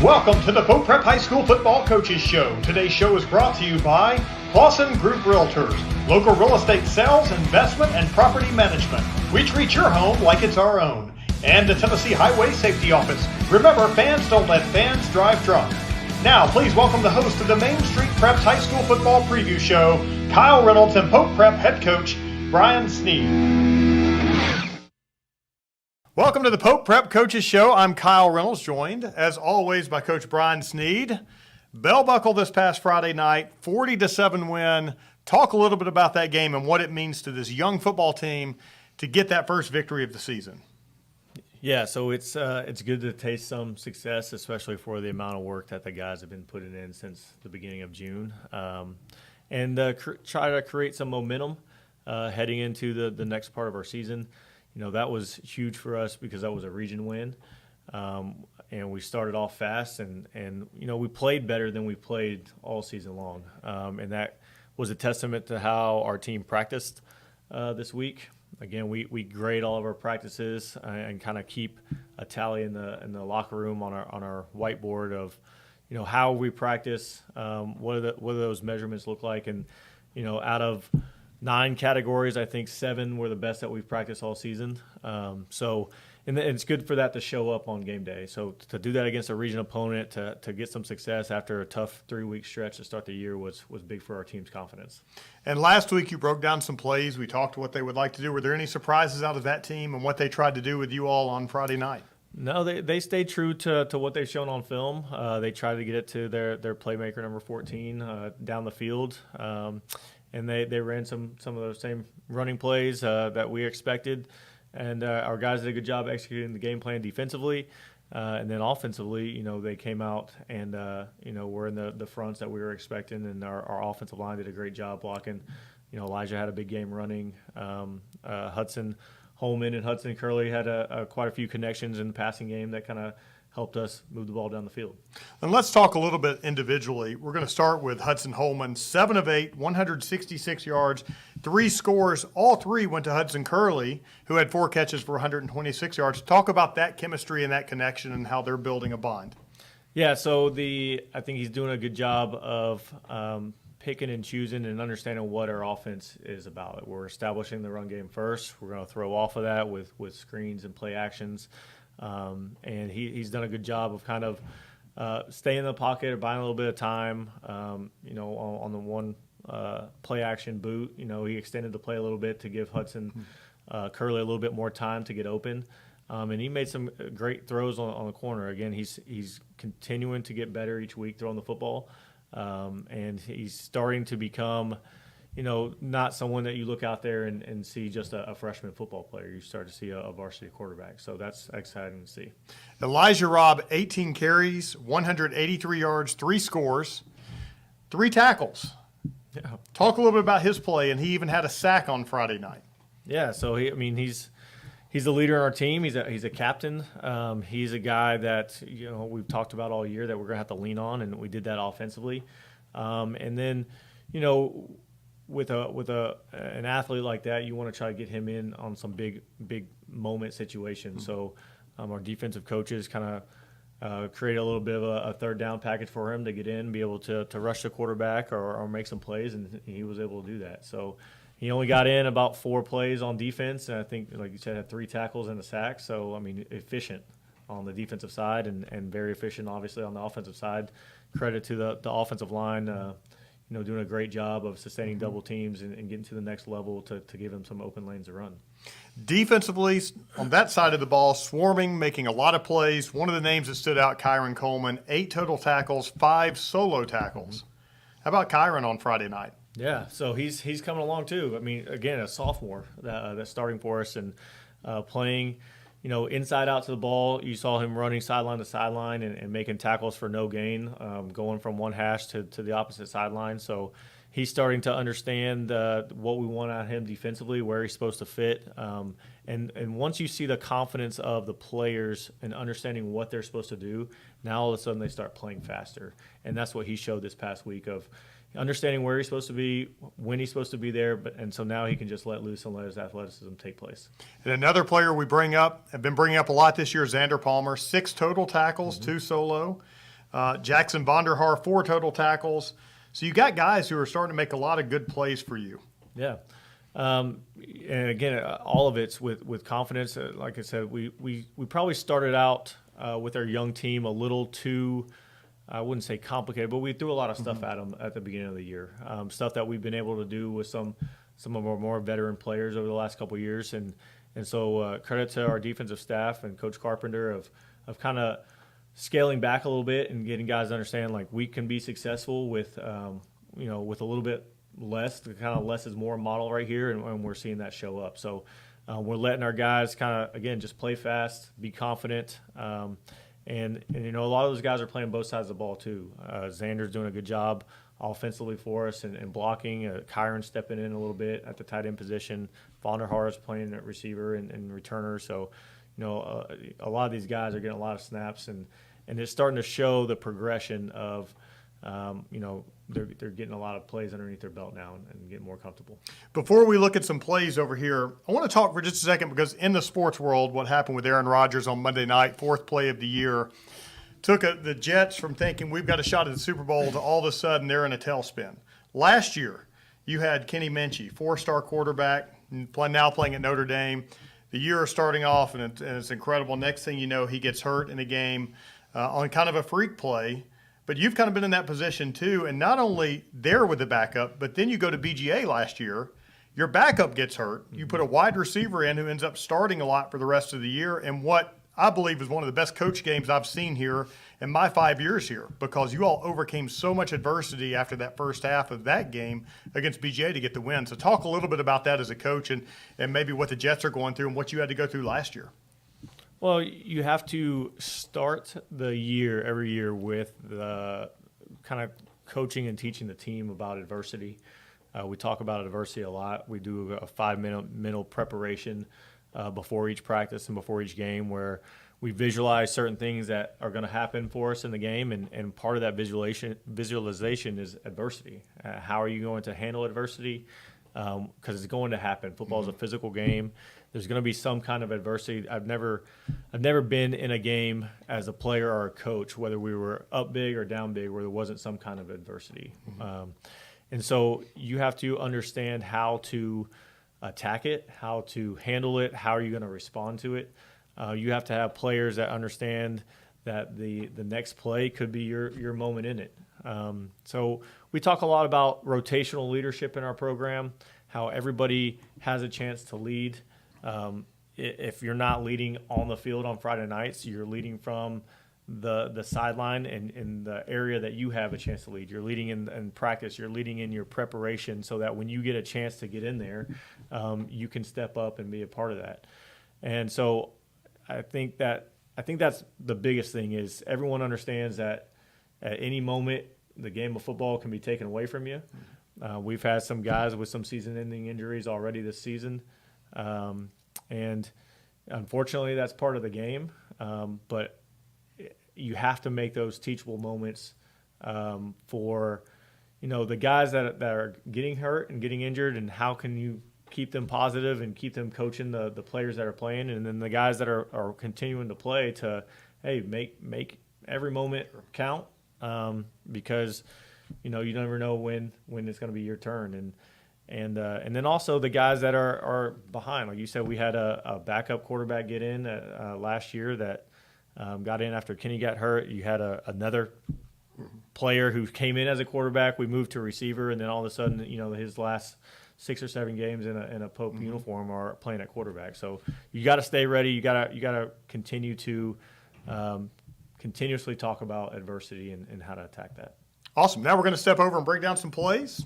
Welcome to the Pope Prep High School Football Coaches Show. Today's show is brought to you by Clausen Group Realtors, local real estate sales, investment, and property management. We treat your home like it's our own. And the Tennessee Highway Safety Office. Remember, fans don't let fans drive drunk. Now, please welcome the host of the Main Street Preps High School Football Preview Show, Kyle Reynolds, and Pope Prep head coach, Brian Sneed. Welcome to the Pope Prep Coaches Show. I'm Kyle Reynolds, joined, as always, by Coach Brian Sneed. Bell buckle this past Friday night, 40-7 win. Talk a little bit about that game and what it means to this young football team to get that first victory of the season. Yeah, so it's good to taste some success, especially for the amount of work that the guys have been putting in since the beginning of June, and try to create some momentum heading into the next part of our season. You know, that was huge for us because that was a region win, and we started off fast, and you know, we played better than we played all season long, and that was a testament to how our team practiced this week. Again, we grade all of our practices and kind of keep a tally in the locker room on our whiteboard of, you know, how we practice, what do those measurements look like, and you know, out of 9 categories, I think 7 were the best that we've practiced all season. And it's good for that to show up on game day. So to do that against a region opponent, to get some success after a tough 3-week stretch to start the year was big for our team's confidence. And last week you broke down some plays. We talked what they would like to do. Were there any surprises out of that team and what they tried to do with you all on Friday night? No, they stayed true to what they've shown on film. They tried to get it to their playmaker, number 14, down the field. And they ran some of those same running plays that we expected. And our guys did a good job executing the game plan defensively. And then offensively, you know, they came out and, you know, were in the fronts that we were expecting. And our offensive line did a great job blocking. You know, Elijah had a big game running. Hudson Holman and Hudson Curley had quite a few connections in the passing game that kind of helped us move the ball down the field. And let's talk a little bit individually. We're going to start with Hudson Holman, 7 of 8, 166 yards, 3 scores. All 3 went to Hudson Curley, who had 4 catches for 126 yards. Talk about that chemistry and that connection and how they're building a bond. Yeah, so I think he's doing a good job of picking and choosing and understanding what our offense is about. We're establishing the run game first. We're going to throw off of that with screens and play actions. And he's done a good job of kind of staying in the pocket or buying a little bit of time. You know, on the one play action boot, you know, he extended the play a little bit to give Hudson Curley a little bit more time to get open. And he made some great throws on the corner. Again, he's continuing to get better each week throwing the football. And he's starting to become, you know, not someone that you look out there and see just a freshman football player. You start to see a varsity quarterback. So that's exciting to see. Elijah Robb, 18 carries, 183 yards, 3 scores, 3 tackles. Yeah. Talk a little bit about his play, and he even had a sack on Friday night. Yeah, so he's the leader in our team. He's a captain. He's a guy that, you know, we've talked about all year that we're going to have to lean on, and we did that offensively. And then, you know, with an athlete like that, you want to try to get him in on some big moment situations. So our defensive coaches kind of create a little bit of a third down package for him to get in, be able to rush the quarterback or make some plays, and he was able to do that. So he only got in about 4 plays on defense, and I think, like you said, had 3 tackles and a sack. So, I mean, efficient on the defensive side and very efficient, obviously, on the offensive side. Credit to the offensive line, you know, doing a great job of sustaining double teams and getting to the next level to give them some open lanes to run. Defensively, on that side of the ball, swarming, making a lot of plays. One of the names that stood out, Kyron Coleman, 8 total tackles, 5 solo tackles. How about Kyron on Friday night? Yeah, so he's coming along too. I mean, again, a sophomore that's starting for us and playing, you know, inside out to the ball. You saw him running sideline to sideline and making tackles for no gain, going from one hash to the opposite sideline. So he's starting to understand what we want out of him defensively, where he's supposed to fit. And once you see the confidence of the players and understanding what they're supposed to do, now all of a sudden they start playing faster. And that's what he showed this past week of understanding where he's supposed to be, when he's supposed to be there, and so now he can just let loose and let his athleticism take place. And another player we have been bringing up a lot this year, Xander Palmer, 6 total tackles, 2 solo. Jackson Vonderhaar, 4 total tackles. So you got guys who are starting to make a lot of good plays for you. Yeah. And again, all of it's with confidence. Like I said, we probably started out with our young team a little too, I wouldn't say complicated, but we threw a lot of stuff at them at the beginning of the year. Stuff that we've been able to do with some of our more veteran players over the last couple of years. And so credit to our defensive staff and Coach Carpenter of kind of scaling back a little bit and getting guys to understand, like, we can be successful with, with a little bit less. The kind of less is more model right here, and we're seeing that show up. So we're letting our guys kind of, again, just play fast, be confident. And a lot of those guys are playing both sides of the ball too. Xander's doing a good job offensively for us and blocking. Kyron stepping in a little bit at the tight end position. Vonderhaar is playing at receiver and returner. So, a lot of these guys are getting a lot of snaps, and it's starting to show the progression of, they're getting a lot of plays underneath their belt now and getting more comfortable. Before we look at some plays over here, I want to talk for just a second, because in the sports world, what happened with Aaron Rodgers on Monday night, 4th play of the year, took the Jets from thinking we've got a shot at the Super Bowl to all of a sudden they're in a tailspin. Last year, you had Kenny Minchey, 4-star quarterback, now playing at Notre Dame. The year is starting off, and it's incredible. Next thing you know, he gets hurt in a game on kind of a freak play. But you've kind of been in that position too, and not only there with the backup, but then you go to BGA last year. Your backup gets hurt. You put a wide receiver in who ends up starting a lot for the rest of the year, and what I believe is one of the best coach games I've seen here in my 5 years here, because you all overcame so much adversity after that first half of that game against BGA to get the win. So talk a little bit about that as a coach, and maybe what the Jets are going through and what you had to go through last year. Well, you have to start the year every year with the kind of coaching and teaching the team about adversity. We talk about adversity a lot. We do a 5-minute mental preparation before each practice and before each game, where we visualize certain things that are going to happen for us in the game, and part of that visualization is adversity. How are you going to handle adversity? Because it's going to happen. Football is a physical game. There's going to be some kind of adversity. I've never been in a game as a player or a coach, whether we were up big or down big, where there wasn't some kind of adversity. And so you have to understand how to attack it, how to handle it, how are you going to respond to it. You have to have players that understand that the next play could be your moment in it. So we talk a lot about rotational leadership in our program, how everybody has a chance to lead. If you're not leading on the field on Friday nights, you're leading from the sideline and in the area that you have a chance to lead. You're leading in practice. You're leading in your preparation, so that when you get a chance to get in there, you can step up and be a part of that. And so I think that's the biggest thing, is everyone understands that at any moment the game of football can be taken away from you. We've had some guys with some season-ending injuries already this season. And unfortunately, that's part of the game. But you have to make those teachable moments for, the guys that are getting hurt and getting injured, and how can you keep them positive and keep them coaching the players that are playing, and then the guys that are continuing to play to, hey, make every moment count, because you never know when it's going to be your turn. And then also the guys that are behind. Like you said, we had a backup quarterback get in last year that got in after Kenny got hurt. You had another player who came in as a quarterback. We moved to receiver, and then all of a sudden, his last 6 or 7 games in a Pope uniform are playing at quarterback. So you got to stay ready. You got to continue to continuously talk about adversity and how to attack that. Awesome. Now we're going to step over and break down some plays.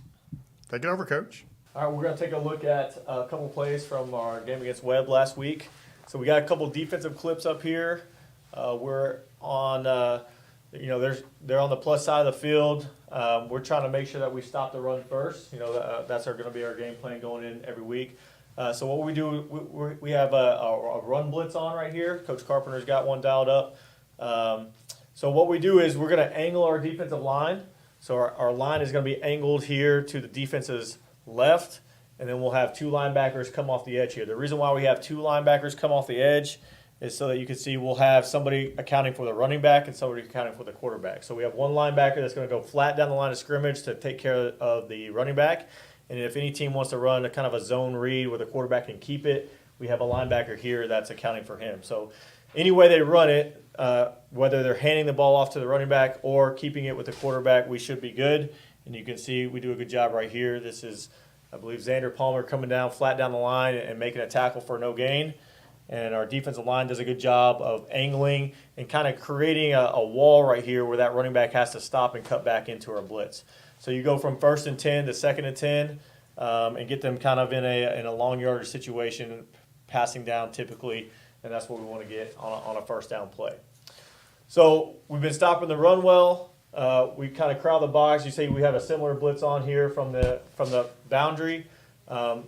Take it over, Coach. All right, we're going to take a look at a couple plays from our game against Webb last week. So we got a couple defensive clips up here. We're on, they're on the plus side of the field. We're trying to make sure that we stop the run first. That's going to be our game plan going in every week. So what we do, we have a run blitz on right here. Coach Carpenter's got one dialed up. So what we do is we're going to angle our defensive line. So our line is going to be angled here to the defense's left, and then we'll have 2 linebackers come off the edge here. The reason why we have 2 linebackers come off the edge is so that you can see we'll have somebody accounting for the running back and somebody accounting for the quarterback. So we have one linebacker that's going to go flat down the line of scrimmage to take care of the running back. And if any team wants to run a kind of a zone read where the quarterback can keep it, we have a linebacker here that's accounting for him. So any way they run it, whether they're handing the ball off to the running back or keeping it with the quarterback, we should be good. And you can see we do a good job right here. This is, I believe, Xander Palmer coming down flat down the line and making a tackle for no gain. And our defensive line does a good job of angling and kind of creating a wall right here where that running back has to stop and cut back into our blitz. So you go from 1st and 10 to 2nd and 10 and get them kind of in a long yardage situation, passing down typically, and that's what we want to get on a first down play. So we've been stopping the run well. We kind of crowd the box. You see we have a similar blitz on here from the boundary.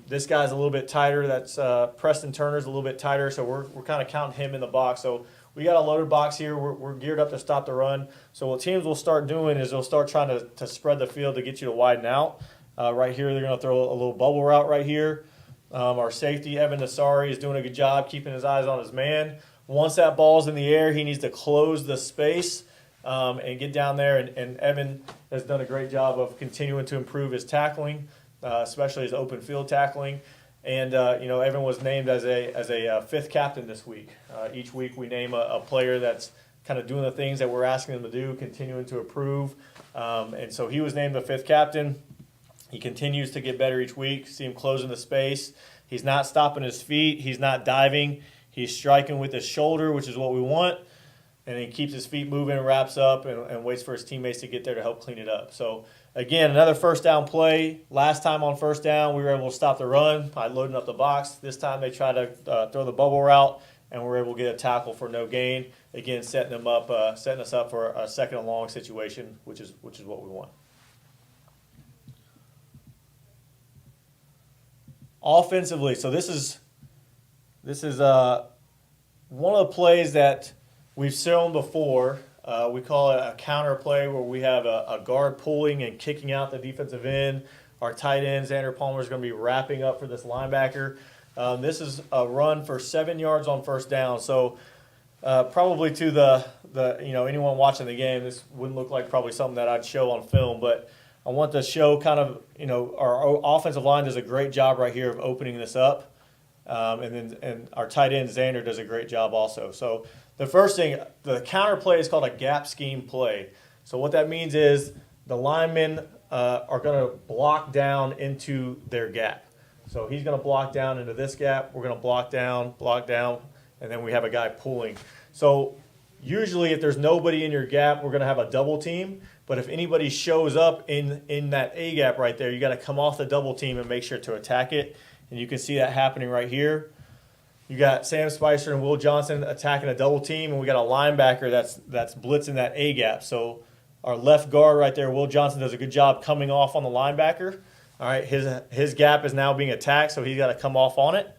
This guy's a little bit tighter. That's Preston Turner's a little bit tighter, so we're kind of counting him in the box. So we got a loaded box here. We're geared up to stop the run. So what teams will start doing is they'll start trying to spread the field to get you to widen out. Right here, they're going to throw a little bubble route right here. Our safety, Evan Nassari, is doing a good job keeping his eyes on his man. Once that ball's in the air, he needs to close the space and get down there. And Evan has done a great job of continuing to improve his tackling, especially his open field tackling. And Evan was named as a fifth captain this week. Each week we name a player that's kind of doing the things that we're asking them to do, continuing to improve. And so he was named the fifth captain. He continues to get better each week. See him closing the space. He's not stopping his feet. He's not diving. He's striking with his shoulder, which is what we want. And he keeps his feet moving and wraps up and waits for his teammates to get there to help clean it up. So, again, another first down play. Last time on first down, we were able to stop the run by loading up the box. This time they tried to throw the bubble route, and we were able to get a tackle for no gain. Again, setting us up for a second and long situation, which is what we want. Offensively, so this is one of the plays that we've shown before. We call it a counter play where we have a guard pulling and kicking out the defensive end. Our tight end, Xander Palmer, is going to be wrapping up for this linebacker. This is a run for 7 yards on first down. So probably to the anyone watching the game, this wouldn't look like probably something that I'd show on film, but I want to show kind of, our offensive line does a great job right here of opening this up. And our tight end, Xander, does a great job also. So the first thing, the counter play is called a gap scheme play. So what that means is the linemen are going to block down into their gap. So he's going to block down into this gap. We're going to block down, and then we have a guy pulling. So usually if there's nobody in your gap, we're going to have a double team. But if anybody shows up in that A gap right there, you got to come off the double team and make sure to attack it. And you can see that happening right here. You got Sam Spicer and Will Johnson attacking a double team, and we got a linebacker that's blitzing that A gap. So our left guard right there, Will Johnson, does a good job coming off on the linebacker. All right, his gap is now being attacked, so he's got to come off on it.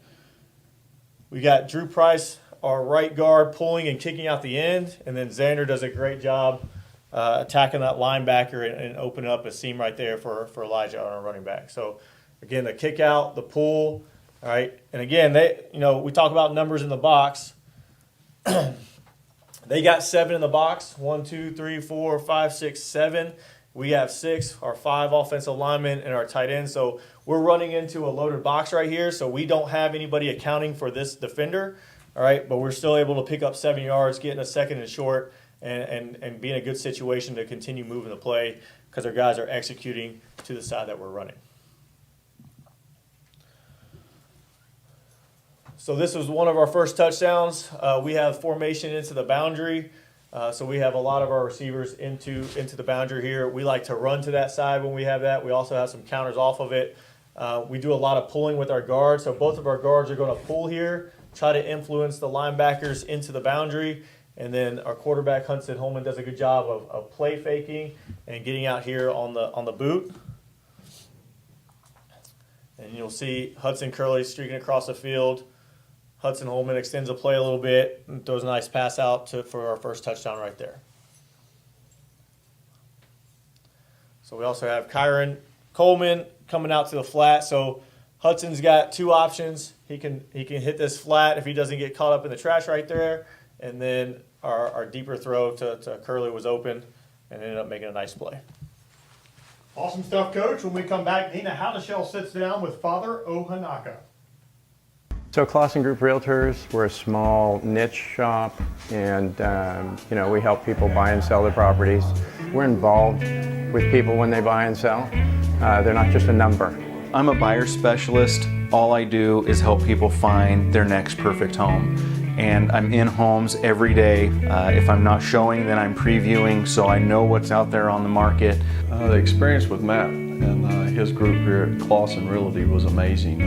We got Drew Price, our right guard, pulling and kicking out the end, and then Xander does a great job attacking that linebacker and opening up a seam right there for Elijah on our running back. So again, the kick out, the pull, all right. And again, we talk about numbers in the box. They got 7 in the box. 1, 2, 3, 4, 5, 6, 7. We have 6, our 5 offensive linemen and our tight end. So we're running into a loaded box right here. So we don't have anybody accounting for this defender. All right, but we're still able to pick up 7 yards, getting a second and short, and be in a good situation to continue moving the play because our guys are executing to the side that we're running. So this was one of our first touchdowns. We have formation into the boundary. So we have a lot of our receivers into the boundary here. We like to run to that side when we have that. We also have some counters off of it. We do a lot of pulling with our guards. So both of our guards are going to pull here, try to influence the linebackers into the boundary. And then our quarterback, Hudson Holman, does a good job of play faking and getting out here on the boot. And you'll see Hudson Curley streaking across the field. Hudson Holman extends the play a little bit and throws a nice pass out for our first touchdown right there. So we also have Kyron Coleman coming out to the flat. So Hudson's got two options. He can hit this flat if he doesn't get caught up in the trash right there. And then our deeper throw to Curley was open and ended up making a nice play. Awesome stuff, Coach. When we come back, Nina Howdeshell sits down with Father Ohanaka. So Clausen Group Realtors, we're a small niche shop, and we help people buy and sell their properties. We're involved with people when they buy and sell. They're not just a number. I'm a buyer specialist. All I do is help people find their next perfect home. And I'm in homes every day. If I'm not showing, then I'm previewing, so I know what's out there on the market. The experience with Matt and his group here at Clausen Realty was amazing.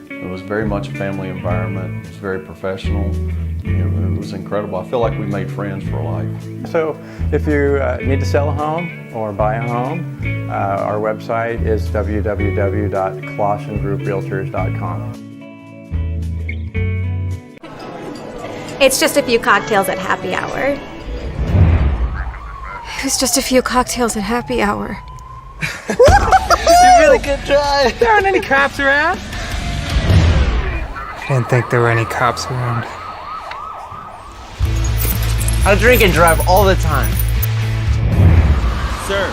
It was very much a family environment. It was very professional. It was incredible. I feel like we made friends for life. So if you need to sell a home or buy a home, our website is www.clausengrouprealtors.com. It's just a few cocktails at happy hour. It's just a few cocktails at happy hour. You really good try. There aren't any cops around. I didn't think there were any cops around. I drink and drive all the time. Sir,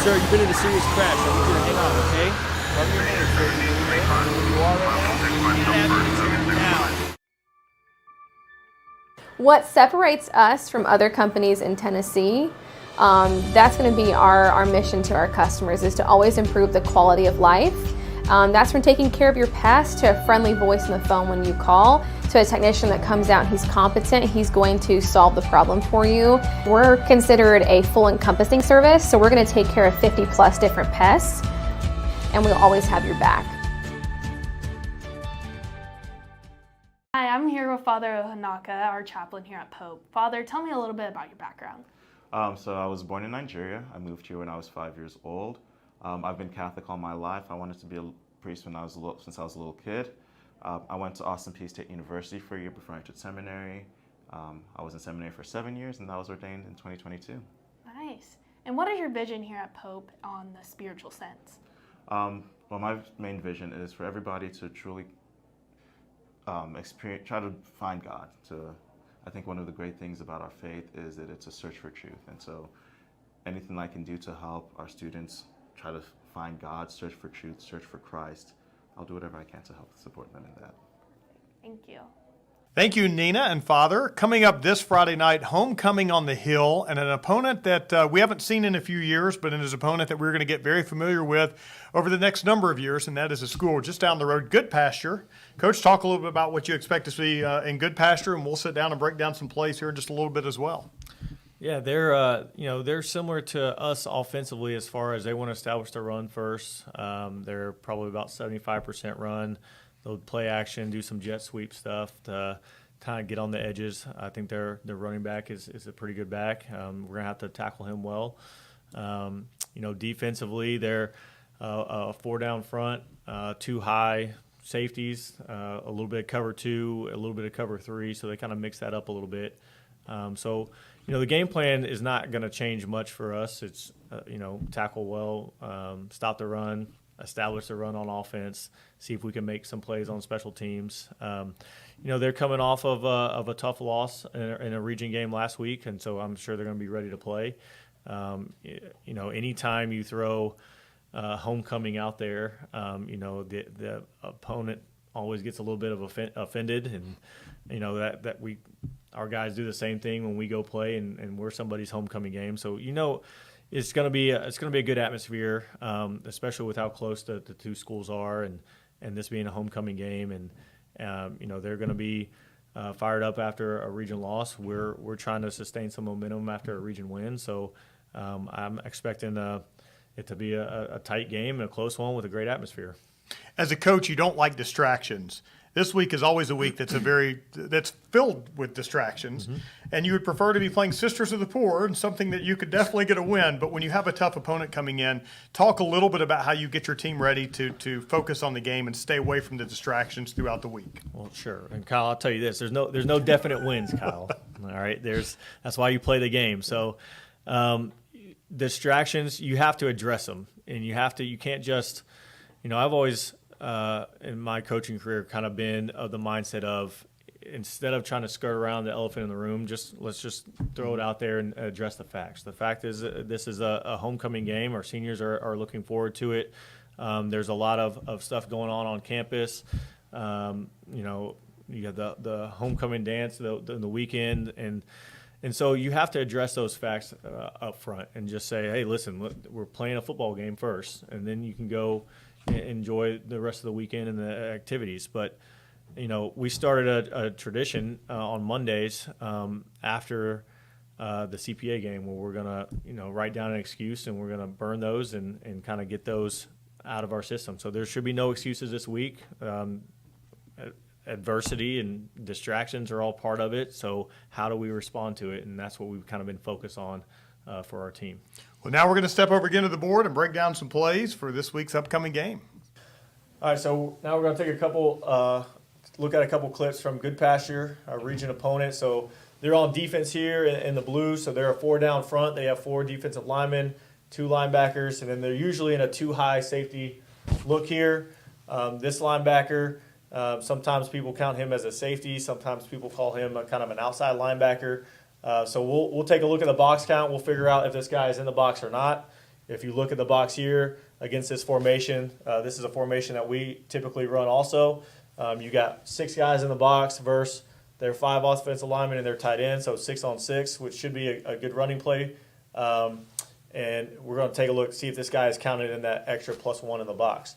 you've been in a serious crash. I need you to hang on, okay? Cover your name, sir. Where you are right now? What separates us from other companies in Tennessee, that's going to be our mission to our customers, is to always improve the quality of life. That's from taking care of your pest to a friendly voice on the phone when you call, to a technician that comes out and he's competent, he's going to solve the problem for you. We're considered a full encompassing service, so we're going to take care of 50 plus different pests, and we'll always have your back. Hi, I'm here with Father Ohanaka, our chaplain here at Pope. Father, tell me a little bit about your background. So I was born in Nigeria. I moved here when I was 5 years old. I've been Catholic all my life. I wanted to be a priest since I was a little kid. I went to Austin Peay State University for a year before I entered seminary. I was in seminary for 7 years, and I was ordained in 2022. Nice. And what is your vision here at Pope on the spiritual sense? Well, my main vision is for everybody to truly try to find God. I think one of the great things about our faith is that it's a search for truth. And so anything I can do to help our students try to find God, search for truth, search for Christ, I'll do whatever I can to help support them in that. Thank you. Thank you, Nina and Father. Coming up this Friday night, homecoming on the Hill, and an opponent that we haven't seen in a few years, but an opponent that we're going to get very familiar with over the next number of years, and that is a school just down the road, Good Pasture. Coach, talk a little bit about what you expect to see in Good Pasture, and we'll sit down and break down some plays here in just a little bit as well. Yeah, they're similar to us offensively as far as they want to establish the run first. They're probably about 75% run. They'll play action, do some jet sweep stuff to kind of get on the edges. I think their running back is a pretty good back. We're going to have to tackle him well. Defensively, they're a 4 down front, 2 high safeties, a little bit of cover 2, a little bit of cover 3, so they kind of mix that up a little bit. The game plan is not going to change much for us. It's, tackle well, stop the run, establish the run on offense, see if we can make some plays on special teams. They're coming off of a tough loss in a region game last week, and so I'm sure they're going to be ready to play. Anytime you throw homecoming out there, the opponent always gets a little bit of offended, and our guys do the same thing when we go play, and we're somebody's homecoming game. So it's going to be a good atmosphere, especially with how close the two schools are, and this being a homecoming game, and they're going to be fired up after a region loss. We're trying to sustain some momentum after a region win, so I'm expecting it to be a tight game and a close one with a great atmosphere. As a coach, you don't like distractions. This week is always a week that's filled with distractions, and you would prefer to be playing Sisters of the Poor and something that you could definitely get a win. But when you have a tough opponent coming in, talk a little bit about how you get your team ready to focus on the game and stay away from the distractions throughout the week. Well, sure. And Kyle, I'll tell you this: there's no definite wins, Kyle. All right, that's why you play the game. So distractions, you have to address them, and you can't just. I've always in my coaching career kind of been of the mindset of, instead of trying to skirt around the elephant in the room, let's just throw it out there and address the facts. The fact is this is a homecoming game. Our seniors are looking forward to it. There's a lot of stuff going on campus. You have the homecoming dance the weekend, and so you have to address those facts up front and just say, hey, listen, we're playing a football game first, and then you can go enjoy the rest of the weekend and the activities. But we started a tradition on Mondays after the CPA game where we're going to write down an excuse, and we're going to burn those and kind of get those out of our system. So there should be no excuses this week. Adversity and distractions are all part of it. So how do we respond to it? And that's what we've kind of been focused on for our team. Well, now we're going to step over again to the board and break down some plays for this week's upcoming game. All right, so now we're going to take look at a couple clips from Good Pasture, our region opponent. So they're on defense here in the blue. So they're a 4 down front. They have 4 defensive linemen, 2 linebackers, and then they're usually in a 2 high safety look here. This linebacker, sometimes people count him as a safety. Sometimes people call him kind of an outside linebacker. So we'll take a look at the box count. We'll figure out if this guy is in the box or not. If you look at the box here against this formation, this is a formation that we typically run also. You got 6 guys in the box versus their 5 offensive linemen and their tight end, so 6 on 6, which should be a good running play. And we're going to take a look, see if this guy is counted in that extra +1 in the box.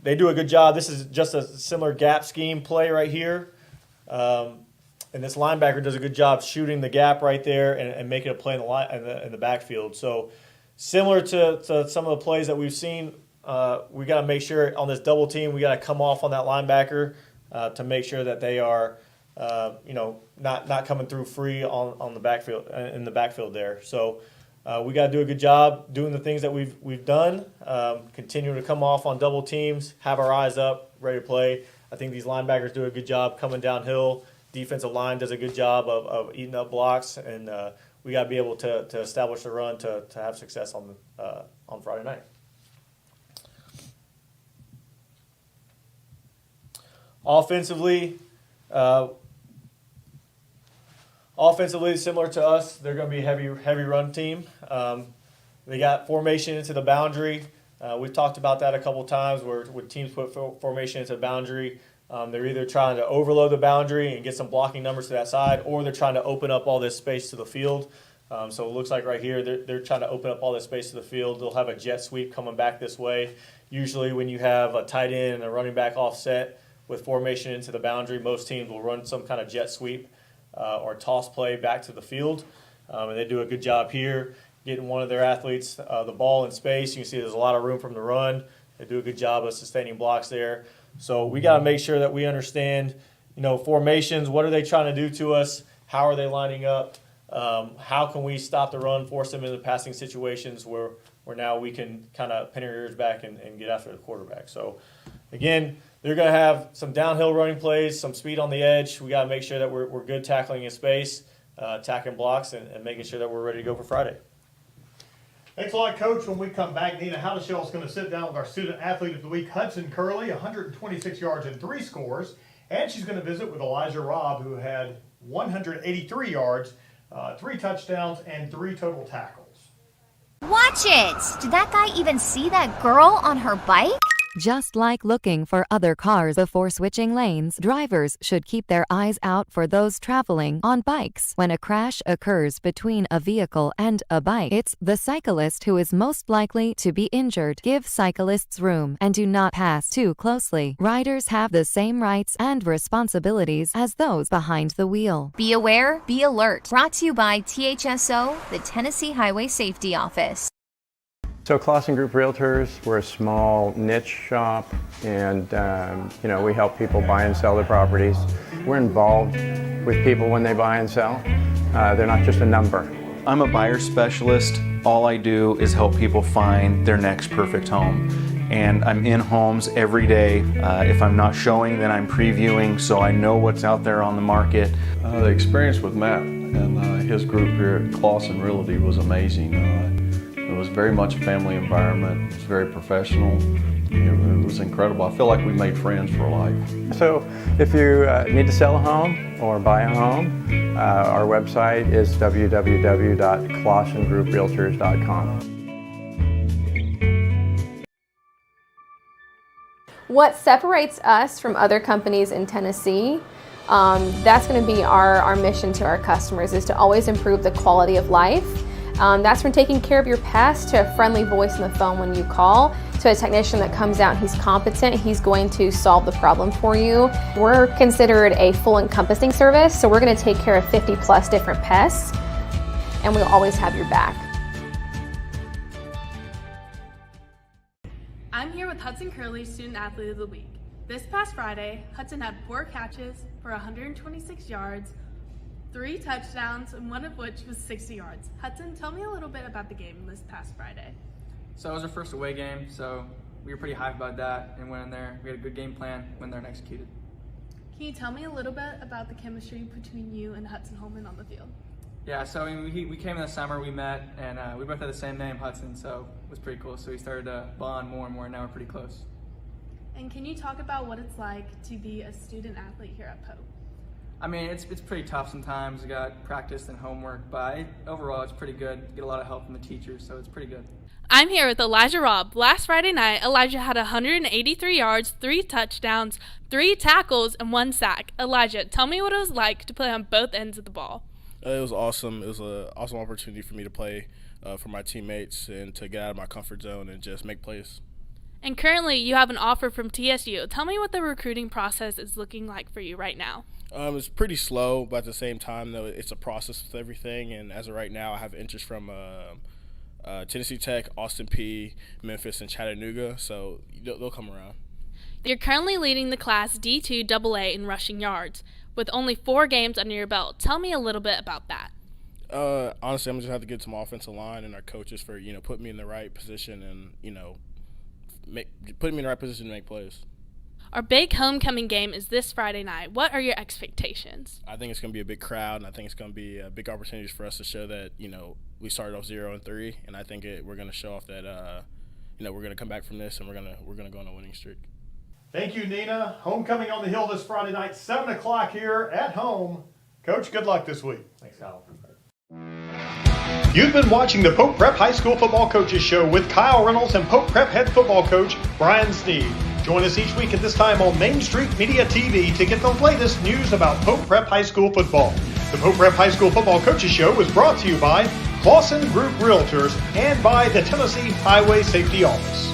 They do a good job. This is just a similar gap scheme play right here. And this linebacker does a good job shooting the gap right there and making a play in the backfield. So similar to some of the plays that we've seen, we got to make sure on this double team, we got to come off on that linebacker to make sure that they are, not coming through free on the backfield in the backfield there. So we got to do a good job doing the things that we've done, continuing to come off on double teams, have our eyes up, ready to play. I think these linebackers do a good job coming downhill. Defensive line does a good job of eating up blocks, and we got to be able to establish the run to have success on Friday night. Offensively, similar to us, they're going to be a heavy run team. They got formation into the boundary. We've talked about that a couple times where when teams put formation into the boundary, they're either trying to overload the boundary and get some blocking numbers to that side, or they're trying to open up all this space to the field. So it looks like right here they're trying to open up all this space to the field. They'll have a jet sweep coming back this way. Usually when you have a tight end and a running back offset with formation into the boundary, most teams will run some kind of jet sweep or toss play back to the field. And they do a good job here getting one of their athletes the ball in space. You can see there's a lot of room from the run. They do a good job of sustaining blocks there. So we got to make sure that we understand, formations. What are they trying to do to us? How are they lining up? How can we stop the run, force them into passing situations where now we can kind of pin our ears back and get after the quarterback. So, again, they're going to have some downhill running plays, some speed on the edge. We got to make sure that we're good tackling in space, attacking blocks, and making sure that we're ready to go for Friday. Thanks a lot, Coach. When we come back, Nina Howdeshell is going to sit down with our student athlete of the week, Hudson Curley, 126 yards and 3 scores. And she's going to visit with Elijah Robb, who had 183 yards, 3 touchdowns, and 3 total tackles. Watch it! Did that guy even see that girl on her bike? Just like looking for other cars before switching lanes, drivers should keep their eyes out for those traveling on bikes. When a crash occurs between a vehicle and a bike, it's the cyclist who is most likely to be injured. Give cyclists room and do not pass too closely. Riders have the same rights and responsibilities as those behind the wheel. Be aware, be alert. Brought to you by THSO, the Tennessee Highway Safety Office. So Clausen Group Realtors, we're a small niche shop, and we help people buy and sell their properties. We're involved with people when they buy and sell. They're not just a number. I'm a buyer specialist. All I do is help people find their next perfect home. And I'm in homes every day. If I'm not showing, then I'm previewing, so I know what's out there on the market. The experience with Matt and his group here at Clausen Realty was amazing. It It was very much a family environment. It was very professional. It was incredible. I feel like we made friends for life. So if you need to sell a home or buy a home, our website is www.claussengrouprealtors.com. What separates us from other companies in Tennessee, that's going to be our mission to our customers, is to always improve the quality of life. That's from taking care of your pest to a friendly voice on the phone when you call, to a technician that comes out, he's competent, he's going to solve the problem for you. We're considered a full encompassing service, so we're going to take care of 50 plus different pests, and we'll always have your back. I'm here with Hudson Curley, Student Athlete of the Week. This past Friday, Hudson had 4 catches for 126 yards, 3 touchdowns, and one of which was 60 yards. Hudson, tell me a little bit about the game this past Friday. So it was our first away game, so we were pretty hyped about that and went in there. We had a good game plan, went there and executed. Can you tell me a little bit about the chemistry between you and Hudson Holman on the field? Yeah, so we came in the summer, we met, and we both had the same name, Hudson, so it was pretty cool. So we started to bond more and more, and now we're pretty close. And can you talk about what it's like to be a student athlete here at Pope? I mean, it's pretty tough sometimes. You got practice and homework, but overall it's pretty good. You get a lot of help from the teachers, so it's pretty good. I'm here with Elijah Robb. Last Friday night, Elijah had 183 yards, 3 touchdowns, 3 tackles, and 1 sack. Elijah, tell me what it was like to play on both ends of the ball. It was awesome. It was an awesome opportunity for me to play for my teammates and to get out of my comfort zone and just make plays. And currently, you have an offer from TSU. Tell me what the recruiting process is looking like for you right now. It's pretty slow, but at the same time, though, it's a process with everything. And as of right now, I have interest from Tennessee Tech, Austin Peay, Memphis, and Chattanooga, so they'll come around. You're currently leading the Class D2 AA in rushing yards, with only 4 games under your belt. Tell me a little bit about that. Honestly, I'm just have to get some offensive line and our coaches for putting me in the right position and putting me in the right position to make plays. Our big homecoming game is this Friday night. What are your expectations? I think it's going to be a big crowd, and I think it's going to be a big opportunity for us to show that we started off 0-3, and I think we're going to show off that we're going to come back from this and we're going to go on a winning streak. Thank you, Nina. Homecoming on the Hill this Friday night, 7 o'clock here at home. Coach, good luck this week. Thanks, Kyle. You've been watching the Pope Prep High School Football Coaches Show with Kyle Reynolds and Pope Prep head football coach Brian Sneed. Join us each week at this time on Main Street Media TV to get the latest news about Pope Prep High School football. The Pope Prep High School Football Coaches Show is brought to you by Claussen Group Realtors and by the Tennessee Highway Safety Office.